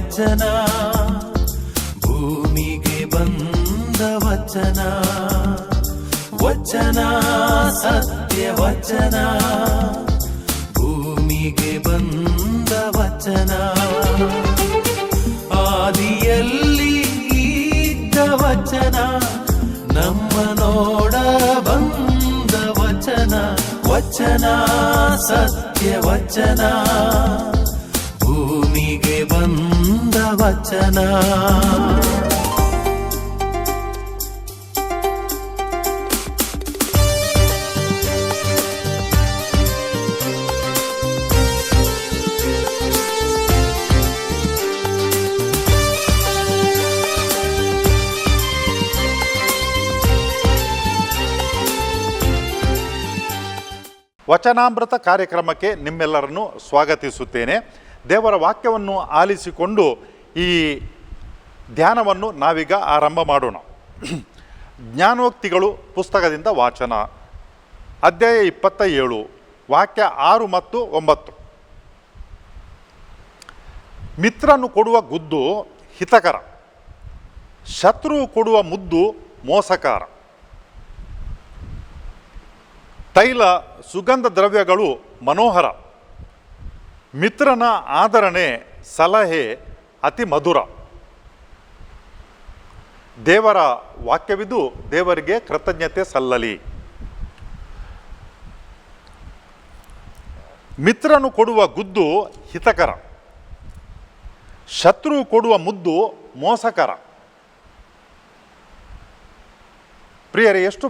ವಚನ, ಭೂಮಿಗೆ ಬಂದ ವಚನ, ವಚನ ಸತ್ಯ ವಚನ, ಭೂಮಿಗೆ ಬಂದ ವಚನ. ಆದಿಯಲ್ಲಿ ಇದ್ದ ವಚನ, ನಮ್ಮ ನೋಡ ಬಂದ ವಚನ, ವಚನ ಸತ್ಯ ವಚನ, ಭೂಮಿಗೆ ಬಂದ ವಚನ. ವಚನಾಮೃತ ಕಾರ್ಯಕ್ರಮಕ್ಕೆ ನಿಮ್ಮೆಲ್ಲರನ್ನು ಸ್ವಾಗತಿಸುತ್ತೇನೆ. ದೇವರ ವಾಕ್ಯವನ್ನು ಆಲಿಸಿಕೊಂಡು ಈ ಧ್ಯಾನವನ್ನು ನಾವೀಗ ಆರಂಭ ಮಾಡೋಣ. ಜ್ಞಾನೋಕ್ತಿಗಳು ಪುಸ್ತಕದಿಂದ ವಾಚನ, ಅಧ್ಯಾಯ 27, ವಾಕ್ಯ 6 ಮತ್ತು 9. ಮಿತ್ರನು ಕೊಡುವ ಗುದ್ದು ಹಿತಕರ, ಶತ್ರು ಕೊಡುವ ಮುದ್ದು ಮೋಸಕಾರ. ತೈಲ ಸುಗಂಧ ದ್ರವ್ಯಗಳು ಮನೋಹರ, ಮಿತ್ರನ ಆದರಣೆ ಸಲಹೆ ಅತಿ ಮಧುರ. ದೇವರ ವಾಕ್ಯವಿದು, ದೇವರಿಗೆ ಕೃತಜ್ಞತೆ ಸಲ್ಲಲಿ. ಮಿತ್ರನು ಕೊಡುವ ಗುದ್ದು ಹಿತಕರ, ಶತ್ರು ಕೊಡುವ ಮುದ್ದು ಮೋಸಕರ. ಪ್ರಿಯರೇ, ಎಷ್ಟು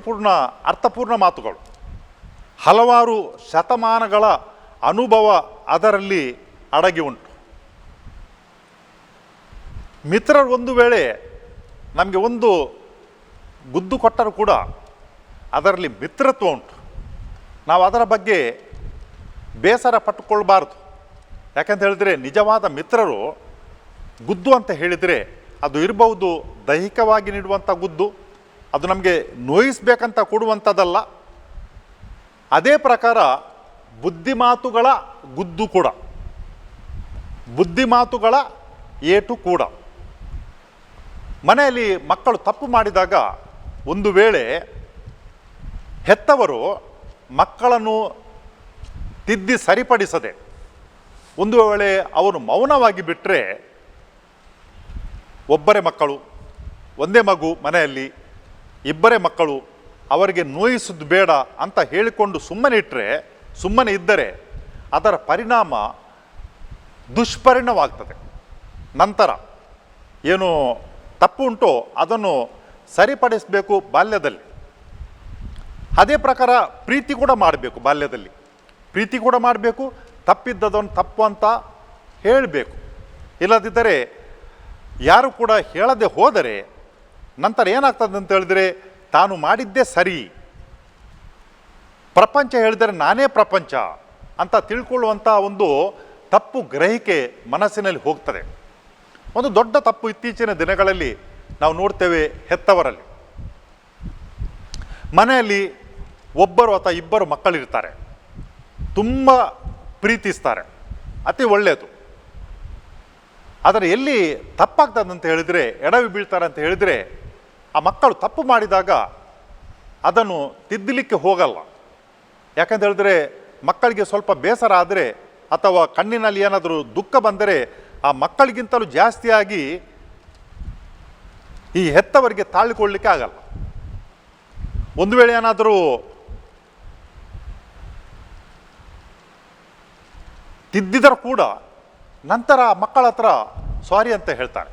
ಅರ್ಥಪೂರ್ಣ ಮಾತುಗಳು. ಹಲವಾರು ಶತಮಾನಗಳ ಅನುಭವ ಅದರಲ್ಲಿ ಅಡಗಿ ಉಂಟು. ಮಿತ್ರರು ಒಂದು ವೇಳೆ ನಮಗೆ ಒಂದು ಗುದ್ದು ಕೊಟ್ಟರೂ ಕೂಡ ಅದರಲ್ಲಿ ಮಿತ್ರತ್ವ ಉಂಟು. ನಾವು ಅದರ ಬಗ್ಗೆ ಬೇಸರ ಪಟ್ಟುಕೊಳ್ಬಾರ್ದು. ಯಾಕಂತ ಹೇಳಿದರೆ, ನಿಜವಾದ ಮಿತ್ರರು ಗುದ್ದು ಅಂತ ಹೇಳಿದರೆ ಅದು ಇರಬಹುದು ದೈಹಿಕವಾಗಿ ನೀಡುವಂಥ ಗುದ್ದು, ಅದು ನಮಗೆ ನೋಯಿಸ್ಬೇಕಂತ ಕೊಡುವಂಥದ್ದಲ್ಲ. ಅದೇ ಪ್ರಕಾರ ಬುದ್ಧಿಮಾತುಗಳ ಗುದ್ದು ಕೂಡ, ಬುದ್ಧಿಮಾತುಗಳ ಏಟು ಕೂಡ. ಮನೆಯಲ್ಲಿ ಮಕ್ಕಳು ತಪ್ಪು ಮಾಡಿದಾಗ ಒಂದು ವೇಳೆ ಹೆತ್ತವರು ಮಕ್ಕಳನ್ನು ತಿದ್ದಿ ಸರಿಪಡಿಸದೆ ಒಂದು ವೇಳೆ ಅವನು ಮೌನವಾಗಿ ಬಿಟ್ಟರೆ, ಒಬ್ಬರೇ ಮಕ್ಕಳು, ಒಂದೇ ಮಗು ಮನೆಯಲ್ಲಿ, ಇಬ್ಬರೇ ಮಕ್ಕಳು, ಅವರಿಗೆ ನೋಯಿಸೋದು ಬೇಡ ಅಂತ ಹೇಳಿಕೊಂಡು ಸುಮ್ಮನೆ ಇದ್ದರೆ ಅದರ ಪರಿಣಾಮ ದುಷ್ಪರಿಣಾಮವಾಗ್ತದೆ. ನಂತರ ಏನು ತಪ್ಪು ಉಂಟೋ ಅದನ್ನು ಸರಿಪಡಿಸಬೇಕು ಬಾಲ್ಯದಲ್ಲಿ. ಅದೇ ಪ್ರಕಾರ ಪ್ರೀತಿ ಕೂಡ ಮಾಡಬೇಕು. ಬಾಲ್ಯದಲ್ಲಿ ಪ್ರೀತಿ ಕೂಡ ಮಾಡಬೇಕು, ತಪ್ಪಿದ್ದದನ್ನು ತಪ್ಪು ಅಂತ ಹೇಳಬೇಕು. ಇಲ್ಲದಿದ್ದರೆ ಯಾರು ಕೂಡ ಹೇಳದೆ ಹೋದರೆ ನಂತರ ಏನಾಗ್ತದೆ ಅಂತ ಹೇಳಿದರೆ, ತಾನು ಮಾಡಿದ್ದೇ ಸರಿ, ಪ್ರಪಂಚ ಹೇಳಿದರೆ ನಾನೇ ಪ್ರಪಂಚ ಅಂತ ತಿಳ್ಕೊಳ್ಳುವಂಥ ಒಂದು ತಪ್ಪು ಗ್ರಹಿಕೆ ಮನಸ್ಸಿನಲ್ಲಿ ಹೋಗ್ತದೆ. ಒಂದು ದೊಡ್ಡ ತಪ್ಪು ಇತ್ತೀಚಿನ ದಿನಗಳಲ್ಲಿ ನಾವು ನೋಡ್ತೇವೆ. ಹೆತ್ತವರಲ್ಲಿ ಮನೆಯಲ್ಲಿ ಒಬ್ಬರು ಅಥವಾ ಇಬ್ಬರು ಮಕ್ಕಳಿರ್ತಾರೆ, ತುಂಬ ಪ್ರೀತಿಸ್ತಾರೆ, ಅತಿ ಒಳ್ಳೆಯದು. ಆದರೆ ಎಲ್ಲಿ ತಪ್ಪಾಗ್ತದಂತ ಹೇಳಿದರೆ, ಎಡವಿ ಬೀಳ್ತಾರೆ ಅಂತ ಹೇಳಿದರೆ, ಆ ಮಕ್ಕಳು ತಪ್ಪು ಮಾಡಿದಾಗ ಅದನ್ನು ತಿದ್ದಲಿಕ್ಕೆ ಹೋಗಲ್ಲ. ಯಾಕಂತ ಹೇಳಿದ್ರೆ, ಮಕ್ಕಳಿಗೆ ಸ್ವಲ್ಪ ಬೇಸರ ಆದರೆ ಅಥವಾ ಕಣ್ಣಿನಲ್ಲಿ ಏನಾದರೂ ದುಃಖ ಬಂದರೆ ಆ ಮಕ್ಕಳಿಗಿಂತಲೂ ಜಾಸ್ತಿಯಾಗಿ ಈ ಹೆತ್ತವರಿಗೆ ತಾಳಿಕೊಳ್ಳಲಿಕ್ಕೆ ಆಗಲ್ಲ. ಒಂದು ವೇಳೆ ಏನಾದರೂ ತಿದ್ದಿದರೂ ಕೂಡ ನಂತರ ಮಕ್ಕಳ ಹತ್ರ ಸಾರಿ ಅಂತ ಹೇಳ್ತಾರೆ.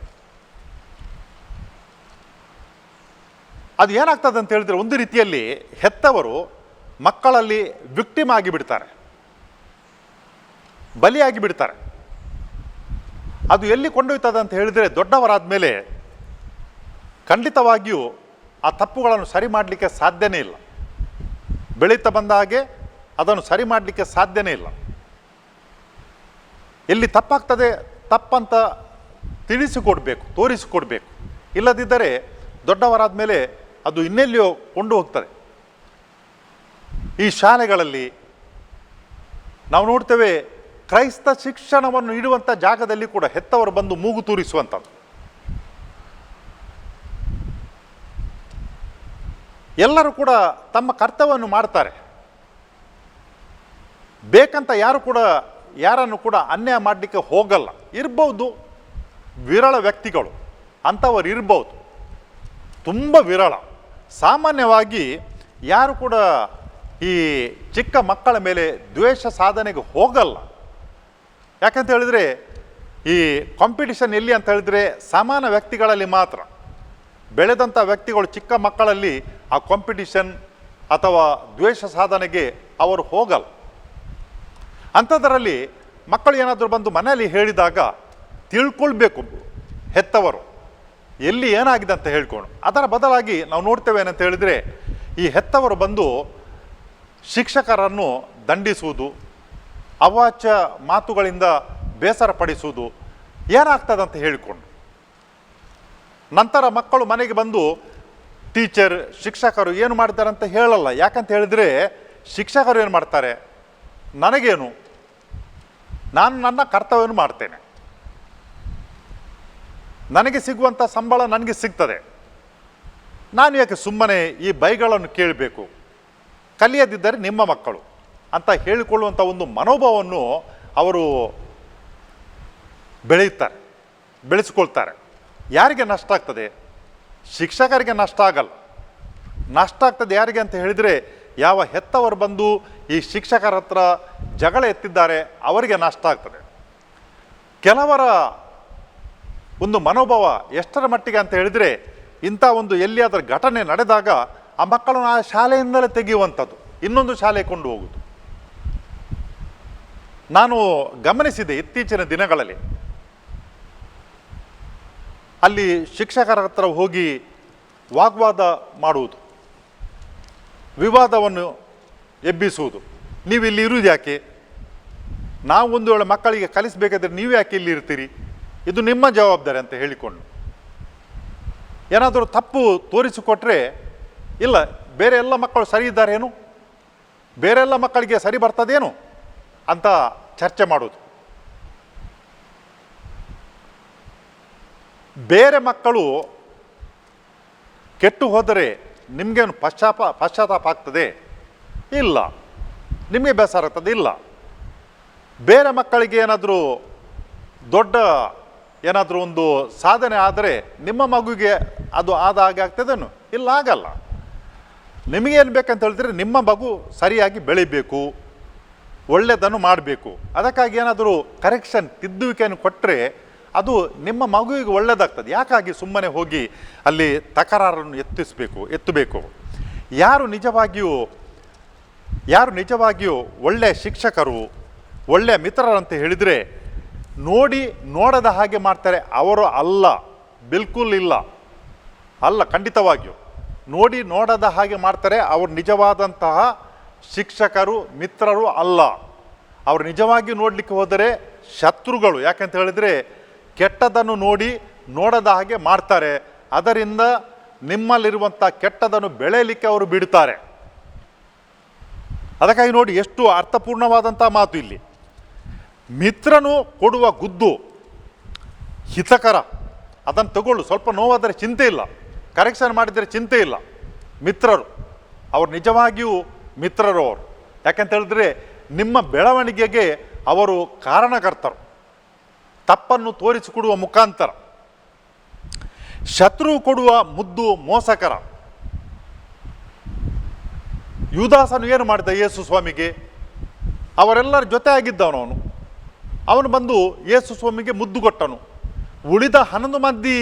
ಅದು ಏನಾಗ್ತದೆ ಅಂತ ಹೇಳಿದ್ರೆ, ಒಂದು ರೀತಿಯಲ್ಲಿ ಹೆತ್ತವರು ಮಕ್ಕಳಲ್ಲಿ ವಿಕ್ಟಿಮ್ ಆಗಿಬಿಡ್ತಾರೆ, ಬಲಿಯಾಗಿ ಬಿಡ್ತಾರೆ. ಅದು ಎಲ್ಲಿ ಕೊಂಡೊಯ್ತದೆ ಅಂತ ಹೇಳಿದರೆ, ದೊಡ್ಡವರಾದ ಮೇಲೆ ಖಂಡಿತವಾಗಿಯೂ ಆ ತಪ್ಪುಗಳನ್ನು ಸರಿ ಮಾಡಲಿಕ್ಕೆ ಸಾಧ್ಯನೇ ಇಲ್ಲ. ಬೆಳೀತಾ ಬಂದ ಹಾಗೆ ಅದನ್ನು ಸರಿ ಮಾಡಲಿಕ್ಕೆ ಸಾಧ್ಯನೇ ಇಲ್ಲ. ಎಲ್ಲಿ ತಪ್ಪಾಗ್ತದೆ ತಪ್ಪಂತ ತಿಳಿಸಿಕೊಡ್ಬೇಕು, ತೋರಿಸಿಕೊಡ್ಬೇಕು. ಇಲ್ಲದಿದ್ದರೆ ದೊಡ್ಡವರಾದ ಮೇಲೆ ಅದು ಇನ್ನೆಲ್ಲಿಯೋ ಕೊಂಡು ಹೋಗ್ತದೆ. ಈ ಶಾಲೆಗಳಲ್ಲಿ ನಾವು ನೋಡ್ತೇವೆ, ಕ್ರೈಸ್ತ ಶಿಕ್ಷಣವನ್ನು ನೀಡುವಂಥ ಜಾಗದಲ್ಲಿ ಕೂಡ ಹೆತ್ತವರು ಬಂದು ಮೂಗು ತೂರಿಸುವಂಥದ್ದು. ಎಲ್ಲರೂ ಕೂಡ ತಮ್ಮ ಕರ್ತವ್ಯವನ್ನು ಮಾಡ್ತಾರೆ. ಬೇಕಂತ ಯಾರನ್ನು ಕೂಡ ಅನ್ಯಾಯ ಮಾಡಲಿಕ್ಕೆ ಹೋಗಲ್ಲ. ಇರ್ಬೋದು, ವಿರಳ ವ್ಯಕ್ತಿಗಳು ಅಂಥವರು ಇರ್ಬೋದು, ತುಂಬ ವಿರಳ. ಸಾಮಾನ್ಯವಾಗಿ ಯಾರು ಕೂಡ ಈ ಚಿಕ್ಕ ಮಕ್ಕಳ ಮೇಲೆ ದ್ವೇಷ ಸಾಧನೆಗೆ ಹೋಗಲ್ಲ. ಯಾಕಂತ ಹೇಳಿದರೆ ಈ ಕಾಂಪಿಟಿಷನ್ ಎಲ್ಲಿ ಅಂತ ಹೇಳಿದರೆ ಸಮಾನ ವ್ಯಕ್ತಿಗಳಲ್ಲಿ ಮಾತ್ರ. ಬೆಳೆದಂಥ ವ್ಯಕ್ತಿಗಳು ಚಿಕ್ಕ ಮಕ್ಕಳಲ್ಲಿ ಆ ಕಾಂಪಿಟಿಷನ್ ಅಥವಾ ದ್ವೇಷ ಸಾಧನೆಗೆ ಅವರು ಹೋಗಲ್ಲ. ಅಂಥದ್ರಲ್ಲಿ ಮಕ್ಕಳು ಏನಾದರೂ ಬಂದು ಮನೆಯಲ್ಲಿ ಹೇಳಿದಾಗ ತಿಳ್ಕೊಳ್ಬೇಕು ಹೆತ್ತವರು ಎಲ್ಲಿ ಏನಾಗಿದೆ ಅಂತ ಹೇಳ್ಕೊಂಡು. ಅದರ ಬದಲಾಗಿ ನಾವು ನೋಡ್ತೇವೆ ಏನಂತ ಹೇಳಿದರೆ ಈ ಹೆತ್ತವರು ಬಂದು ಶಿಕ್ಷಕರನ್ನು ದಂಡಿಸುವುದು, ಅವಾಚ್ಯ ಮಾತುಗಳಿಂದ ಬೇಸರ ಪಡಿಸುವುದು ಏನಾಗ್ತದಂತ ಹೇಳಿಕೊಂಡು ನಂತರ ಮಕ್ಕಳು ಮನೆಗೆ ಬಂದು ಟೀಚರ್ ಶಿಕ್ಷಕರು ಏನು ಮಾಡ್ತಾರೆ ಅಂತ ಹೇಳಲ್ಲ. ಯಾಕಂತ ಹೇಳಿದರೆ ಶಿಕ್ಷಕರು ಏನು ಮಾಡ್ತಾರೆ, ನನಗೇನು, ನಾನು ನನ್ನ ಕರ್ತವ್ಯವನ್ನು ಮಾಡ್ತೇನೆ, ನನಗೆ ಸಿಗುವಂಥ ಸಂಬಳ ನನಗೆ ಸಿಗ್ತದೆ, ನಾನು ಯಾಕೆ ಸುಮ್ಮನೆ ಈ ಬೈಗಳನ್ನು ಕೇಳಬೇಕು, ಕಲಿಯದಿದ್ದರೆ ನಿಮ್ಮ ಮಕ್ಕಳು ಅಂತ ಹೇಳಿಕೊಳ್ಳುವಂಥ ಒಂದು ಮನೋಭಾವವನ್ನು ಅವರು ಬೆಳೆಸಿಕೊಳ್ತಾರೆ. ಯಾರಿಗೆ ನಷ್ಟ ಆಗ್ತದೆ? ಶಿಕ್ಷಕರಿಗೆ ನಷ್ಟ ಆಗಲ್ಲ. ನಷ್ಟ ಆಗ್ತದೆ ಯಾರಿಗೆ ಅಂತ ಹೇಳಿದರೆ ಯಾವ ಹೆತ್ತವರು ಬಂದು ಈ ಶಿಕ್ಷಕರ ಹತ್ರ ಜಗಳ ಎತ್ತಿದ್ದಾರೆ ಅವರಿಗೆ ನಷ್ಟ ಆಗ್ತದೆ. ಕೆಲವರ ಒಂದು ಮನೋಭಾವ ಎಷ್ಟರ ಮಟ್ಟಿಗೆ ಅಂತ ಹೇಳಿದರೆ ಇಂಥ ಒಂದು ಎಲ್ಲಿಯಾದರೂ ಘಟನೆ ನಡೆದಾಗ ಆ ಮಕ್ಕಳನ್ನು ಆ ಶಾಲೆಯಿಂದಲೇ ತೆಗೆಯುವಂಥದ್ದು, ಇನ್ನೊಂದು ಶಾಲೆಗೆ ಕೊಂಡು ಹೋಗುವುದು. ನಾನು ಗಮನಿಸಿದೆ ಇತ್ತೀಚಿನ ದಿನಗಳಲ್ಲಿ ಅಲ್ಲಿ ಶಿಕ್ಷಕರ ಹತ್ರ ಹೋಗಿ ವಾಗ್ವಾದ ಮಾಡುವುದು, ವಿವಾದವನ್ನು ಎಬ್ಬಿಸುವುದು. ನೀವು ಇಲ್ಲಿ ಇರುವುದು ಯಾಕೆ? ನಾವು ಒಂದು ವೇಳೆ ಮಕ್ಕಳಿಗೆ ಕಲಿಸಬೇಕಾದ್ರೆ ನೀವು ಯಾಕೆ ಇಲ್ಲಿ ಇರ್ತೀರಿ? ಇದು ನಿಮ್ಮ ಜವಾಬ್ದಾರಿ ಅಂತ ಹೇಳಿಕೊಂಡು ಏನಾದರೂ ತಪ್ಪು ತೋರಿಸಿಕೊಟ್ರೆ ಇಲ್ಲ ಬೇರೆ ಎಲ್ಲ ಮಕ್ಕಳು ಸರಿ ಇದ್ದಾರೇನು, ಬೇರೆ ಎಲ್ಲ ಮಕ್ಕಳಿಗೆ ಸರಿ ಬರ್ತದೇನು ಅಂತ ಚರ್ಚೆ ಮಾಡೋದು. ಬೇರೆ ಮಕ್ಕಳು ಕೆಟ್ಟು ಹೋದರೆ ನಿಮಗೇನು ಪಶ್ಚಾತ್ತಾಪ ಆಗ್ತದೆ? ಇಲ್ಲ. ನಿಮಗೆ ಬೇಸರ ಆಗ್ತದೆ? ಇಲ್ಲ. ಬೇರೆ ಮಕ್ಕಳಿಗೆ ಏನಾದರೂ ದೊಡ್ಡ ಏನಾದರೂ ಒಂದು ಸಾಧನೆ ಆದರೆ ನಿಮ್ಮ ಮಗುವಿಗೆ ಅದು ಆದ ಹಾಗೆ ಆಗ್ತದೇನು? ಇಲ್ಲ, ಆಗಲ್ಲ. ನಿಮಗೇನು ಬೇಕಂತ ಹೇಳಿದ್ರೆ ನಿಮ್ಮ ಮಗು ಸರಿಯಾಗಿ ಬೆಳಿಬೇಕು, ಒಳ್ಳೆಯದನ್ನು ಮಾಡಬೇಕು. ಅದಕ್ಕಾಗಿ ಏನಾದರೂ ಕರೆಕ್ಷನ್ ತಿದ್ದುವಿಕೆಯನ್ನು ಕೊಟ್ಟರೆ ಅದು ನಿಮ್ಮ ಮಗುವಿಗೆ ಒಳ್ಳೆಯದಾಗ್ತದೆ. ಯಾಕಾಗಿ ಸುಮ್ಮನೆ ಹೋಗಿ ಅಲ್ಲಿ ತಕರಾರನ್ನು ಎತ್ತಬೇಕು? ಯಾರು ನಿಜವಾಗಿಯೂ ಒಳ್ಳೆಯ ಶಿಕ್ಷಕರು, ಒಳ್ಳೆಯ ಮಿತ್ರರಂತ ಹೇಳಿದರೆ ನೋಡದ ಹಾಗೆ ಮಾಡ್ತಾರೆ ಅವರು ಅಲ್ಲ, ಬಿಲ್ಕುಲ್ ಇಲ್ಲ, ಅಲ್ಲ, ಖಂಡಿತವಾಗಿಯೂ ನೋಡದ ಹಾಗೆ ಮಾಡ್ತಾರೆ. ಅವರು ನಿಜವಾದಂತಹ ಶಿಕ್ಷಕರು, ಮಿತ್ರರು ಅಲ್ಲ. ಅವರು ನಿಜವಾಗಿ ನೋಡಲಿಕ್ಕೆ ಹೋದರೆ ಶತ್ರುಗಳು. ಯಾಕಂತ ಹೇಳಿದರೆ ಕೆಟ್ಟದನ್ನು ನೋಡದ ಹಾಗೆ ಮಾಡ್ತಾರೆ. ಅದರಿಂದ ನಿಮ್ಮಲ್ಲಿರುವಂಥ ಕೆಟ್ಟದನ್ನು ಬೆಳೆಯಲಿಕ್ಕೆ ಅವರು ಬಿಡ್ತಾರೆ. ಅದಕ್ಕಾಗಿ ನೋಡಿ ಎಷ್ಟು ಅರ್ಥಪೂರ್ಣವಾದಂಥ ಮಾತು ಇಲ್ಲಿ. ಮಿತ್ರನು ಕೊಡುವ ಗುದ್ದು ಹಿತಕರ, ಅದನ್ನು ತಗೊಳ್ಳು, ಸ್ವಲ್ಪ ನೋವಾದರೆ ಚಿಂತೆ ಇಲ್ಲ, ಕರೆಕ್ಷನ್ ಮಾಡಿದರೆ ಚಿಂತೆ ಇಲ್ಲ. ಮಿತ್ರರು ಅವರು ನಿಜವಾಗಿಯೂ ಮಿತ್ರರು ಅವರು. ಯಾಕಂತ ಹೇಳಿದ್ರೆ ನಿಮ್ಮ ಬೆಳವಣಿಗೆಗೆ ಅವರು ಕಾರಣಕರ್ತರು, ತಪ್ಪನ್ನು ತೋರಿಸಿಕೊಡುವ ಮುಖಾಂತರ. ಶತ್ರು ಕೊಡುವ ಮುದ್ದು ಮೋಸಕರ. ಯೂದಾಸನು ಏನು ಮಾಡಿದ ಯೇಸು ಸ್ವಾಮಿಗೆ? ಅವರೆಲ್ಲರ ಜೊತೆ ಆಗಿದ್ದವನು. ಅವನು ಬಂದು ಯೇಸು ಸ್ವಾಮಿಗೆ ಮುದ್ದು ಕೊಟ್ಟನು. ಉಳಿದ 11 ಮಂದಿ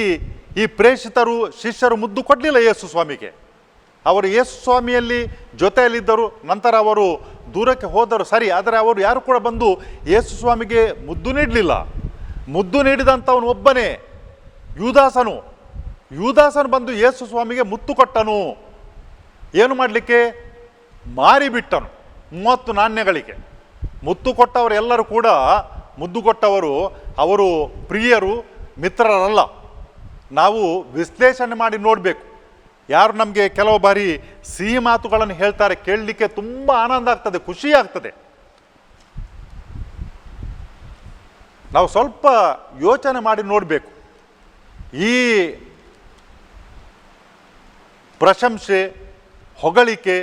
ಈ ಪ್ರೇಷಿತರು ಶಿಷ್ಯರು ಮುದ್ದು ಕೊಡಲಿಲ್ಲ ಯೇಸು ಸ್ವಾಮಿಗೆ. ಅವರು ಯೇಸು ಸ್ವಾಮಿಯಲ್ಲಿ ಜೊತೆಯಲ್ಲಿದ್ದರು, ನಂತರ ಅವರು ದೂರಕ್ಕೆ ಹೋದರು ಸರಿ, ಆದರೆ ಅವರು ಯಾರು ಕೂಡ ಬಂದು ಯೇಸು ಸ್ವಾಮಿಗೆ ಮುದ್ದು ನೀಡಲಿಲ್ಲ. ಮುದ್ದು ನೀಡಿದಂಥವನು ಒಬ್ಬನೇ, ಯೂದಾಸನು ಬಂದು ಯೇಸು ಸ್ವಾಮಿಗೆ ಮುತ್ತು ಕೊಟ್ಟನು. ಏನು ಮಾಡಲಿಕ್ಕೆ? ಮಾರಿಬಿಟ್ಟನು 30 ನಾಣ್ಯಗಳಿಗೆ. ಮುತ್ತು ಕೊಟ್ಟವರು ಎಲ್ಲರೂ ಕೂಡ, ಮುದ್ದು ಕೊಟ್ಟವರು ಅವರು ಪ್ರಿಯರು, ಮಿತ್ರರಲ್ಲ. ನಾವು ವಿಶ್ಲೇಷಣೆ ಮಾಡಿ ನೋಡಬೇಕು. ಯಾರು ನಮಗೆ ಕೆಲವು ಬಾರಿ ಸಿಹಿ ಮಾತುಗಳನ್ನು ಹೇಳ್ತಾರೆ, ಕೇಳಲಿಕ್ಕೆ ತುಂಬ ಆನಂದ ಆಗ್ತದೆ, ಖುಷಿ ಆಗ್ತದೆ. ನಾವು ಸ್ವಲ್ಪ ಯೋಚನೆ ಮಾಡಿ ನೋಡಬೇಕು. ಈ ಪ್ರಶಂಸೆ, ಹೊಗಳಿಕೆ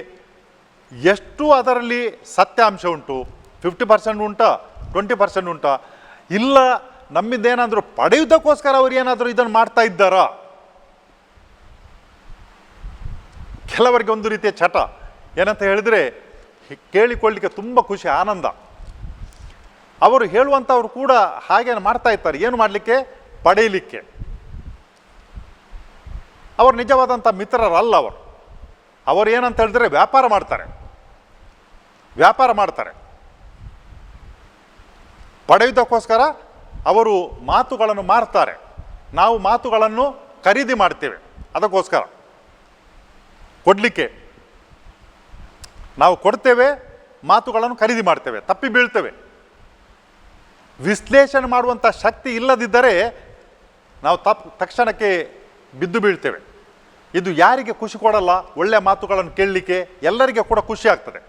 ಎಷ್ಟು ಅದರಲ್ಲಿ ಸತ್ಯಾಂಶ ಉಂಟು? 50% ಉಂಟಾ, 20% ಉಂಟಾ? ಇಲ್ಲ ನಮ್ಮಿಂದೇನಾದರೂ ಪಡೆಯುವುದಕ್ಕೋಸ್ಕರ ಅವ್ರು ಏನಾದರೂ ಇದನ್ನು ಮಾಡ್ತಾ ಇದ್ದಾರಾ? ಕೆಲವರಿಗೆ ಒಂದು ರೀತಿಯ ಚಟ ಏನಂತ ಹೇಳಿದರೆ, ಕೇಳಿಕೊಳ್ಳಲಿಕ್ಕೆ ತುಂಬ ಖುಷಿ, ಆನಂದ. ಅವರು ಹೇಳುವಂಥವ್ರು ಕೂಡ ಹಾಗೇನು ಮಾಡ್ತಾ ಇರ್ತಾರೆ. ಏನು ಮಾಡಲಿಕ್ಕೆ? ಪಡೆಯಲಿಕ್ಕೆ. ಅವರು ನಿಜವಾದಂಥ ಮಿತ್ರರಲ್ಲ. ಅವರು ಏನಂತ ಹೇಳಿದ್ರೆ ವ್ಯಾಪಾರ ಮಾಡ್ತಾರೆ. ಪಡೆಯುವುದಕ್ಕೋಸ್ಕರ ಅವರು ಮಾತುಗಳನ್ನು ಮಾರ್ತಾರೆ. ನಾವು ಮಾತುಗಳನ್ನು ಖರೀದಿ ಮಾಡ್ತೇವೆ. ಅದಕ್ಕೋಸ್ಕರ ಕೊಡಲಿಕ್ಕೆ ನಾವು ಕೊಡ್ತೇವೆ, ಮಾತುಗಳನ್ನು ಖರೀದಿ ಮಾಡ್ತೇವೆ, ತಪ್ಪಿ ಬೀಳ್ತೇವೆ. ವಿಶ್ಲೇಷಣೆ ಮಾಡುವಂಥ ಶಕ್ತಿ ಇಲ್ಲದಿದ್ದರೆ ನಾವು ತಕ್ಷಣಕ್ಕೆ ಬಿದ್ದು ಬೀಳ್ತೇವೆ. ಇದು ಯಾರಿಗೆ ಖುಷಿ ಕೊಡಲ್ಲ? ಒಳ್ಳೆಯ ಮಾತುಗಳನ್ನು ಕೇಳಲಿಕ್ಕೆ ಎಲ್ಲರಿಗೆ ಕೂಡ ಖುಷಿ ಆಗ್ತದೆ.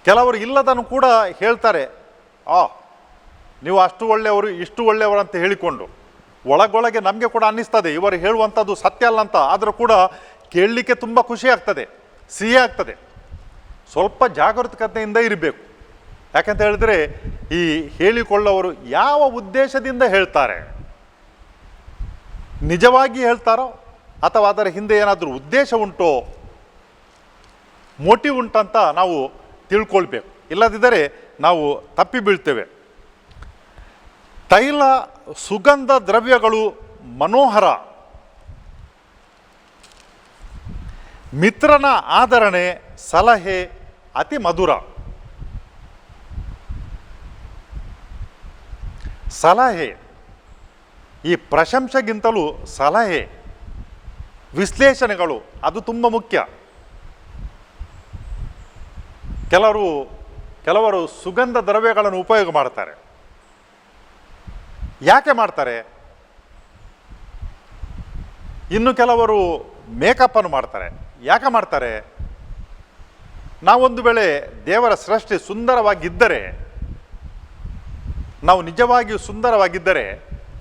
ಕೆಲವರು ಇಲ್ಲದನ್ನು ಕೂಡ ಹೇಳ್ತಾರೆ, ನೀವು ಅಷ್ಟು ಒಳ್ಳೆಯವರು, ಇಷ್ಟು ಒಳ್ಳೆಯವರು ಅಂತ ಹೇಳಿಕೊಂಡು. ಒಳಗೊಳಗೆ ನಮಗೆ ಕೂಡ ಅನ್ನಿಸ್ತದೆ ಇವರು ಹೇಳುವಂಥದ್ದು ಸತ್ಯ ಅಲ್ಲ ಅಂತ. ಆದರೂ ಕೂಡ ಕೇಳಲಿಕ್ಕೆ ತುಂಬ ಖುಷಿ ಆಗ್ತದೆ, ಸಿಹಿ ಆಗ್ತದೆ. ಸ್ವಲ್ಪ ಜಾಗರೂಕತೆಯಿಂದ ಇರಬೇಕು. ಯಾಕಂತ ಹೇಳಿದ್ರೆ ಈ ಹೇಳಿಕೊಳ್ಳೋರು ಯಾವ ಉದ್ದೇಶದಿಂದ ಹೇಳ್ತಾರೆ? ನಿಜವಾಗಿ ಹೇಳ್ತಾರೋ ಅಥವಾ ಅದರ ಹಿಂದೆ ಏನಾದರೂ ಉದ್ದೇಶ ಉಂಟೋ, ಮೋಟಿವ್ ಉಂಟಂತ ನಾವು ತಿಳ್ಕೊಳ್ಬೇಕು. ಇಲ್ಲದಿದ್ದರೆ ನಾವು ತಪ್ಪಿ ಬೀಳ್ತೇವೆ. ತೈಲ, ಸುಗಂಧ ದ್ರವ್ಯಗಳು ಮನೋಹರ. ಮಿತ್ರನ ಆದರಣೆ, ಸಲಹೆ ಅತಿ ಮಧುರ. ಸಲಹೆ, ಈ ಪ್ರಶಂಸೆಗಿಂತಲೂ ಸಲಹೆ, ವಿಶ್ಲೇಷಣೆಗಳು ಅದು ತುಂಬ ಮುಖ್ಯ. ಕೆಲವರು ಸುಗಂಧ ದ್ರವ್ಯಗಳನ್ನು ಉಪಯೋಗ ಮಾಡ್ತಾರೆ. ಯಾಕೆ ಮಾಡ್ತಾರೆ? ಇನ್ನು ಕೆಲವರು ಮೇಕಪ್ಪನ್ನು ಮಾಡ್ತಾರೆ. ಯಾಕೆ ಮಾಡ್ತಾರೆ? ನಾವೊಂದು ವೇಳೆ ದೇವರ ಸೃಷ್ಟಿ ಸುಂದರವಾಗಿದ್ದರೆ, ನಾವು ನಿಜವಾಗಿಯೂ ಸುಂದರವಾಗಿದ್ದರೆ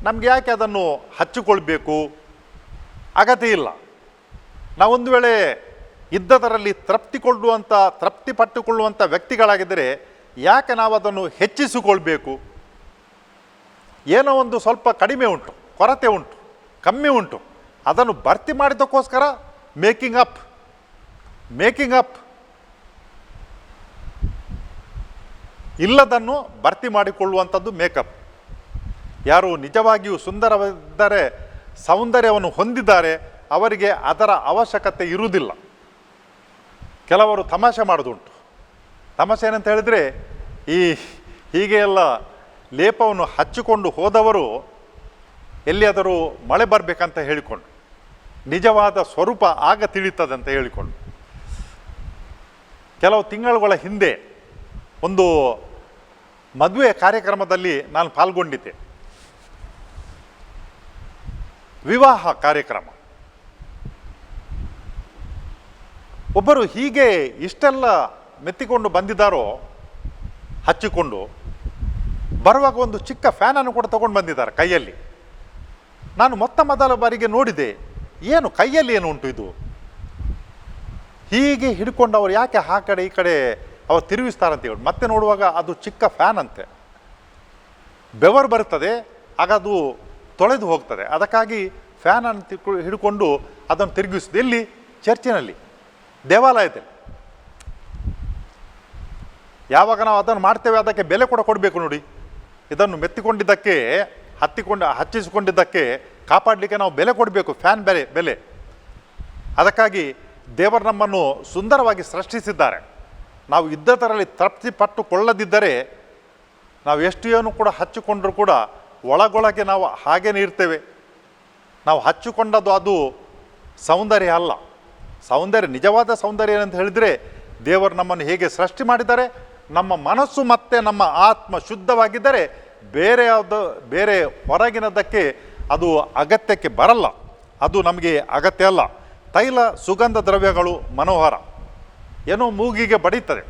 ನಮಗೆ ಯಾಕೆ ಅದನ್ನು ಹಚ್ಚಿಕೊಳ್ಬೇಕು? ಅಗತ್ಯ ಇಲ್ಲ. ನಾವೊಂದು ವೇಳೆ ಇದ್ದದರಲ್ಲಿ ತೃಪ್ತಿ ಪಟ್ಟುಕೊಳ್ಳುವಂಥ ವ್ಯಕ್ತಿಗಳಾಗಿದ್ದರೆ ಯಾಕೆ ನಾವು ಅದನ್ನು ಹೆಚ್ಚಿಸಿಕೊಳ್ಬೇಕು? ಏನೋ ಒಂದು ಸ್ವಲ್ಪ ಕಡಿಮೆ ಉಂಟು, ಕೊರತೆ ಉಂಟು, ಕಮ್ಮಿ ಉಂಟು, ಅದನ್ನು ಭರ್ತಿ ಮಾಡಿದ್ದಕ್ಕೋಸ್ಕರ ಮೇಕಿಂಗ್ ಅಪ್. ಇಲ್ಲದನ್ನು ಭರ್ತಿ ಮಾಡಿಕೊಳ್ಳುವಂಥದ್ದು ಮೇಕಪ್. ಯಾರು ನಿಜವಾಗಿಯೂ ಸುಂದರವಿದ್ದರೆ, ಸೌಂದರ್ಯವನ್ನು ಹೊಂದಿದ್ದಾರೆ, ಅವರಿಗೆ ಅದರ ಅವಶ್ಯಕತೆ ಇರುವುದಿಲ್ಲ. ಕೆಲವರು ತಮಾಷೆ ಮಾಡೋದುಂಟು. ತಮಾಷೆ ಏನಂತ ಹೇಳಿದರೆ, ಹೀಗೆ ಎಲ್ಲ ಲೇಪವನ್ನು ಹಚ್ಚಿಕೊಂಡು ಹೋದವರು ಎಲ್ಲಿಯಾದರೂ ಮಳೆ ಬರಬೇಕಂತ ಹೇಳಿಕೊಂಡು, ನಿಜವಾದ ಸ್ವರೂಪ ಆಗ ತಿಳಿಯುತ್ತದೆ ಅಂತ ಹೇಳಿಕೊಂಡು. ಕೆಲವು ತಿಂಗಳುಗಳ ಹಿಂದೆ ಒಂದು ಮದುವೆ ಕಾರ್ಯಕ್ರಮದಲ್ಲಿ ನಾನು ಪಾಲ್ಗೊಂಡಿದ್ದೆ. ವಿವಾಹ ಕಾರ್ಯಕ್ರಮ. ಒಬ್ಬರು ಹೀಗೆ ಇಷ್ಟೆಲ್ಲ ಮೆತ್ತಿಕೊಂಡು ಬಂದಿದ್ದಾರೋ, ಹಚ್ಚಿಕೊಂಡು ಬರುವಾಗ ಒಂದು ಚಿಕ್ಕ ಫ್ಯಾನನ್ನು ಕೂಡ ತಗೊಂಡು ಬಂದಿದ್ದಾರೆ ಕೈಯಲ್ಲಿ. ನಾನು ಮೊದಲ ಬಾರಿಗೆ ನೋಡಿದೆ, ಏನು ಕೈಯಲ್ಲಿ ಏನು ಉಂಟು ಇದು? ಹೀಗೆ ಹಿಡ್ಕೊಂಡು ಅವರು ಯಾಕೆ ಆ ಕಡೆ ಈ ಕಡೆ ಅವರು ತಿರುಗಿಸ್ತಾರಂತ ಹೇಳಿ ಮತ್ತೆ ನೋಡುವಾಗ ಅದು ಚಿಕ್ಕ ಫ್ಯಾನ್ ಅಂತೆ. ಬೆವರು ಬರುತ್ತದೆ, ಆಗ ಅದು ತೊಳೆದು ಹೋಗ್ತದೆ. ಅದಕ್ಕಾಗಿ ಫ್ಯಾನನ್ನು ಹಿಡ್ಕೊಂಡು ಅದನ್ನು ತಿರುಗಿಸಿದೆ. ಎಲ್ಲಿ? ಚರ್ಚಿನಲ್ಲಿ, ದೇವಾಲಯದಲ್ಲಿ. ಯಾವಾಗ ನಾವು ಅದನ್ನು ಮಾಡ್ತೇವೆ ಅದಕ್ಕೆ ಬೆಲೆ ಕೂಡ ಕೊಡಬೇಕು ನೋಡಿ. ಇದನ್ನು ಮೆತ್ತಿಕೊಂಡಿದ್ದಕ್ಕೆ, ಹಚ್ಚಿಸಿಕೊಂಡಿದ್ದಕ್ಕೆ ಕಾಪಾಡಲಿಕ್ಕೆ ನಾವು ಬೆಲೆ ಕೊಡಬೇಕು, ಫ್ಯಾನ್ ಬೆಲೆ. ಅದಕ್ಕಾಗಿ ದೇವರು ನಮ್ಮನ್ನು ಸುಂದರವಾಗಿ ಸೃಷ್ಟಿಸಿದ್ದಾರೆ. ನಾವು ಇದ್ದದರಲ್ಲಿ ತೃಪ್ತಿ ಪಟ್ಟುಕೊಳ್ಳದಿದ್ದರೆ ನಾವು ಎಷ್ಟು ಏನು ಕೂಡ ಹಚ್ಚಿಕೊಂಡ್ರೂ ಕೂಡ ಒಳಗೊಳಗೆ ನಾವು ಹಾಗೇನೇ ಇರ್ತೇವೆ. ನಾವು ಹಚ್ಚಿಕೊಂಡದ್ದು ಅದು ಸೌಂದರ್ಯ ಅಲ್ಲ. ಸೌಂದರ್ಯ, ನಿಜವಾದ ಸೌಂದರ್ಯ ಏನಂತ ಹೇಳಿದರೆ, ದೇವರು ನಮ್ಮನ್ನು ಹೇಗೆ ಸೃಷ್ಟಿ ಮಾಡಿದ್ದಾರೆ, ನಮ್ಮ ಮನಸ್ಸು ಮತ್ತು ನಮ್ಮ ಆತ್ಮ ಶುದ್ಧವಾಗಿದ್ದರೆ ಬೇರೆ ಹೊರಗಿನದಕ್ಕೆ ಅದು ಅಗತ್ಯಕ್ಕೆ ಬರಲ್ಲ. ಅದು ನಮಗೆ ಅಗತ್ಯ ಅಲ್ಲ. ತೈಲ, ಸುಗಂಧ ದ್ರವ್ಯಗಳು ಮನೋಹರ. ಏನೋ ಮೂಗಿಗೆ ಬಡೀತದೆ.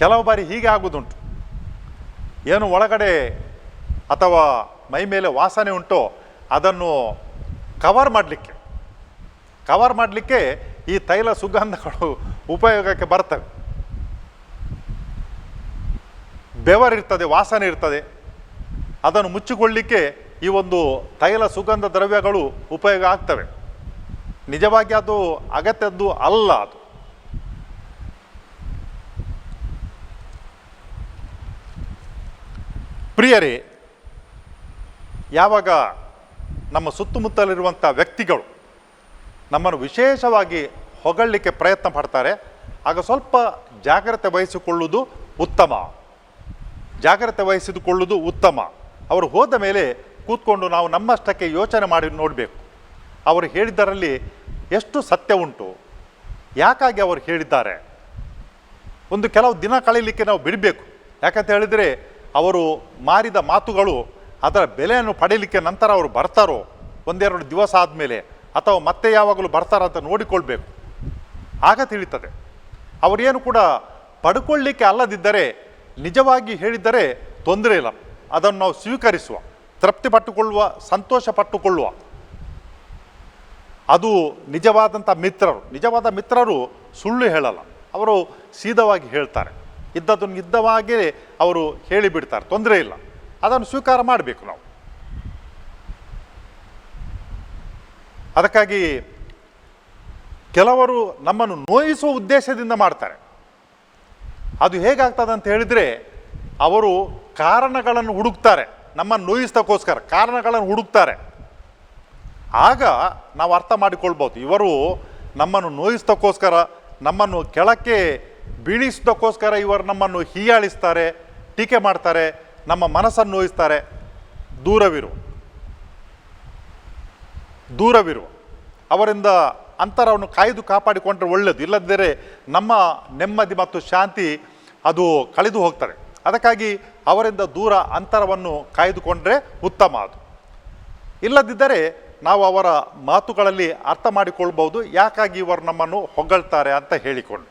ಕೆಲವು ಬಾರಿ ಹೀಗೆ ಆಗುವುದುಂಟು. ಏನು ಒಳಗಡೆ ಅಥವಾ ಮೈ ಮೇಲೆ ವಾಸನೆ ಉಂಟೋ ಅದನ್ನು ಕವರ್ ಮಾಡಲಿಕ್ಕೆ ಈ ತೈಲ ಸುಗಂಧಗಳು ಉಪಯೋಗಕ್ಕೆ ಬರ್ತವೆ. ಬೆವರಿರ್ತದೆ, ವಾಸನೆ ಇರ್ತದೆ, ಅದನ್ನು ಮುಚ್ಚಿಕೊಳ್ಳಲಿಕ್ಕೆ ಈ ಒಂದು ತೈಲ ಸುಗಂಧ ದ್ರವ್ಯಗಳು ಉಪಯೋಗ ಆಗ್ತವೆ. ನಿಜವಾಗಿ ಅದು ಅಗತ್ಯದ್ದು ಅಲ್ಲ. ಅದು ಪ್ರಿಯರೇ, ಯಾವಾಗ ನಮ್ಮ ಸುತ್ತಮುತ್ತಲಿರುವಂಥ ವ್ಯಕ್ತಿಗಳು ನಮ್ಮನ್ನು ವಿಶೇಷವಾಗಿ ಹೊಗಳಲಿಕ್ಕೆ ಪ್ರಯತ್ನ ಪಡ್ತಾರೆ, ಆಗ ಸ್ವಲ್ಪ ಜಾಗ್ರತೆ ವಹಿಸಿಕೊಳ್ಳುವುದು ಉತ್ತಮ. ಅವರು ಹೋದ ಮೇಲೆ ಕೂತ್ಕೊಂಡು ನಾವು ನಮ್ಮಷ್ಟಕ್ಕೆ ಯೋಚನೆ ಮಾಡಿ ನೋಡಬೇಕು, ಅವರು ಹೇಳಿದ್ದರಲ್ಲಿ ಎಷ್ಟು ಸತ್ಯ ಉಂಟು, ಯಾಕಾಗಿ ಅವರು ಹೇಳಿದ್ದಾರೆ. ಒಂದು ಕೆಲವು ದಿನ ಕಳೀಲಿಕ್ಕೆ ನಾವು ಬಿಡಬೇಕು. ಯಾಕಂತ ಹೇಳಿದರೆ ಅವರು ಮಾರಿದ ಮಾತುಗಳು ಅದರ ಬೆಲೆಯನ್ನು ಪಡೀಲಿಕ್ಕೆ ನಂತರ ಅವರು ಬರ್ತಾರೋ, ಒಂದೆರಡು ದಿವಸ ಆದಮೇಲೆ ಅಥವಾ ಮತ್ತೆ ಯಾವಾಗಲೂ ಬರ್ತಾರಂತ ನೋಡಿಕೊಳ್ಬೇಕು, ಆಗ ತಿಳಿತದೆ. ಅವರೇನು ಕೂಡ ಪಡ್ಕೊಳ್ಳಿಕ್ಕೆ ಅಲ್ಲದಿದ್ದರೆ ನಿಜವಾಗಿ ಹೇಳಿದ್ದರೆ ತೊಂದರೆ ಇಲ್ಲ, ಅದನ್ನು ನಾವು ಸ್ವೀಕರಿಸುವ, ತೃಪ್ತಿ ಪಟ್ಟುಕೊಳ್ಳುವ, ಸಂತೋಷ ಪಟ್ಟುಕೊಳ್ಳುವ. ಅದು ನಿಜವಾದ ಮಿತ್ರರು ಸುಳ್ಳು ಹೇಳಲ್ಲ, ಅವರು ಸೀದವಾಗಿ ಹೇಳ್ತಾರೆ, ಇದ್ದದನ್ನು ಇದ್ದವಾಗೇ ಅವರು ಹೇಳಿಬಿಡ್ತಾರೆ, ತೊಂದರೆ ಇಲ್ಲ, ಅದನ್ನು ಸ್ವೀಕಾರ ಮಾಡಬೇಕು ನಾವು. ಅದಕ್ಕಾಗಿ ಕೆಲವರು ನಮ್ಮನ್ನು ನೋಯಿಸುವ ಉದ್ದೇಶದಿಂದ ಮಾಡ್ತಾರೆ. ಅದು ಹೇಗಾಗ್ತದೆ ಅಂತ ಹೇಳಿದರೆ, ಅವರು ಕಾರಣಗಳನ್ನು ಹುಡುಕ್ತಾರೆ, ನಮ್ಮನ್ನು ನೋಯಿಸೋಕ್ಕೋಸ್ಕರ ಕಾರಣಗಳನ್ನು ಹುಡುಕ್ತಾರೆ. ಆಗ ನಾವು ಅರ್ಥ ಮಾಡಿಕೊಳ್ಬೋದು, ಇವರು ನಮ್ಮನ್ನು ನೋಯಿಸೋಕ್ಕೋಸ್ಕರ, ನಮ್ಮನ್ನು ಕೆಳಕ್ಕೆ ಬೀಳಿಸೋಕ್ಕೋಸ್ಕರ ಇವರು ನಮ್ಮನ್ನು ಹೀಯಾಳಿಸ್ತಾರೆ, ಟೀಕೆ ಮಾಡ್ತಾರೆ, ನಮ್ಮ ಮನಸ್ಸನ್ನು ನೋಯಿಸ್ತಾರೆ. ದೂರವಿರು, ಅವರಿಂದ ಅಂತರವನ್ನು ಕಾಪಾಡಿಕೊಂಡ್ರೆ ಒಳ್ಳೆಯದು. ಇಲ್ಲದಿದ್ದರೆ ನಮ್ಮ ನೆಮ್ಮದಿ ಮತ್ತು ಶಾಂತಿ ಅದು ಕಳೆದು ಹೋಗ್ತದೆ. ಅದಕ್ಕಾಗಿ ಅವರಿಂದ ದೂರ ಅಂತರವನ್ನು ಕಾಯ್ದುಕೊಂಡ್ರೆ ಉತ್ತಮ. ಅದು ಇಲ್ಲದಿದ್ದರೆ ನಾವು ಅವರ ಮಾತುಗಳಲ್ಲಿ ಅರ್ಥ ಮಾಡಿಕೊಳ್ಬೋದು, ಯಾಕಾಗಿ ಇವರು ನಮ್ಮನ್ನು ಹೊಗಳ್ತಾರೆ ಅಂತ ಹೇಳಿಕೊಂಡು.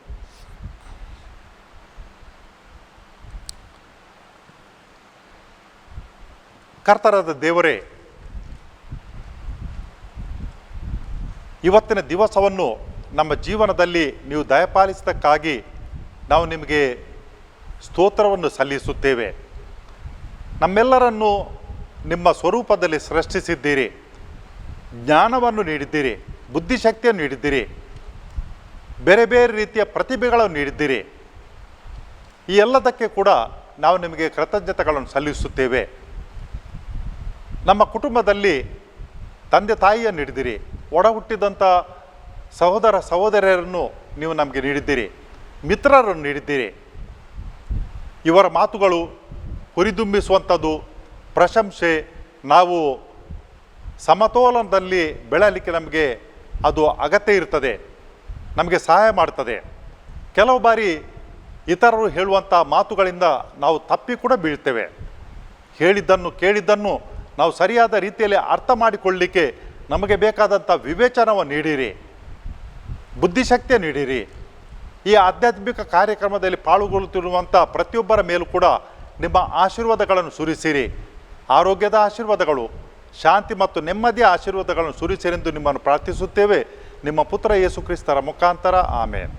ಕರ್ತರಾದ ದೇವರೇ, ಇವತ್ತಿನ ದಿವಸವನ್ನು ನಮ್ಮ ಜೀವನದಲ್ಲಿ ನೀವು ದಯಪಾಲಿಸಿದ್ದಕ್ಕಾಗಿ ನಾವು ನಿಮಗೆ ಸ್ತೋತ್ರವನ್ನು ಸಲ್ಲಿಸುತ್ತೇವೆ. ನಮ್ಮೆಲ್ಲರನ್ನು ನಿಮ್ಮ ಸ್ವರೂಪದಲ್ಲಿ ಸೃಷ್ಟಿಸಿದ್ದೀರಿ, ಜ್ಞಾನವನ್ನು ನೀಡಿದ್ದೀರಿ, ಬುದ್ಧಿಶಕ್ತಿಯನ್ನು ನೀಡಿದ್ದೀರಿ, ಬೇರೆ ಬೇರೆ ರೀತಿಯ ಪ್ರತಿಭೆಗಳನ್ನು ನೀಡಿದ್ದೀರಿ. ಈ ಎಲ್ಲದಕ್ಕೆ ಕೂಡ ನಾವು ನಿಮಗೆ ಕೃತಜ್ಞತೆಗಳನ್ನು ಸಲ್ಲಿಸುತ್ತೇವೆ. ನಮ್ಮ ಕುಟುಂಬದಲ್ಲಿ ತಂದೆ ತಾಯಿಯನ್ನು ನೀಡಿದ್ದೀರಿ, ಒಡ ಹುಟ್ಟಿದಂಥ ಸಹೋದರ ಸಹೋದರಿಯರನ್ನು ನೀವು ನಮಗೆ ನೀಡಿದ್ದೀರಿ, ಮಿತ್ರರನ್ನು ನೀಡಿದ್ದೀರಿ. ಇವರ ಮಾತುಗಳು ಹುರಿದುಂಬಿಸುವಂಥದ್ದು, ಪ್ರಶಂಸೆ, ನಾವು ಸಮತೋಲನದಲ್ಲಿ ಬೆಳೆಯಲಿಕ್ಕೆ ನಮಗೆ ಅದು ಅಗತ್ಯ ಇರ್ತದೆ, ನಮಗೆ ಸಹಾಯ ಮಾಡ್ತದೆ. ಕೆಲವು ಬಾರಿ ಇತರರು ಹೇಳುವಂಥ ಮಾತುಗಳಿಂದ ನಾವು ತಪ್ಪಿ ಕೂಡ ಬೀಳ್ತೇವೆ. ಕೇಳಿದ್ದನ್ನು ನಾವು ಸರಿಯಾದ ರೀತಿಯಲ್ಲಿ ಅರ್ಥ ಮಾಡಿಕೊಳ್ಳಲಿಕ್ಕೆ ನಮಗೆ ಬೇಕಾದಂಥ ವಿವೇಚನವನ್ನು ನೀಡಿರಿ, ಬುದ್ಧಿಶಕ್ತಿಯ ನೀಡಿರಿ. ಈ ಆಧ್ಯಾತ್ಮಿಕ ಕಾರ್ಯಕ್ರಮದಲ್ಲಿ ಪಾಲ್ಗೊಳ್ಳುತ್ತಿರುವಂಥ ಪ್ರತಿಯೊಬ್ಬರ ಮೇಲೂ ಕೂಡ ನಿಮ್ಮ ಆಶೀರ್ವಾದಗಳನ್ನು ಸುರಿಸಿರಿ. ಆರೋಗ್ಯದ ಆಶೀರ್ವಾದಗಳು, ಶಾಂತಿ ಮತ್ತು ನೆಮ್ಮದಿಯ ಆಶೀರ್ವಾದಗಳನ್ನು ಸುರಿಸಿರೆಂದು ನಿಮ್ಮನ್ನು ಪ್ರಾರ್ಥಿಸುತ್ತೇವೆ. ನಿಮ್ಮ ಪುತ್ರ ಯೇಸು ಕ್ರಿಸ್ತರ ಮುಖಾಂತರ, ಆಮೇನ್.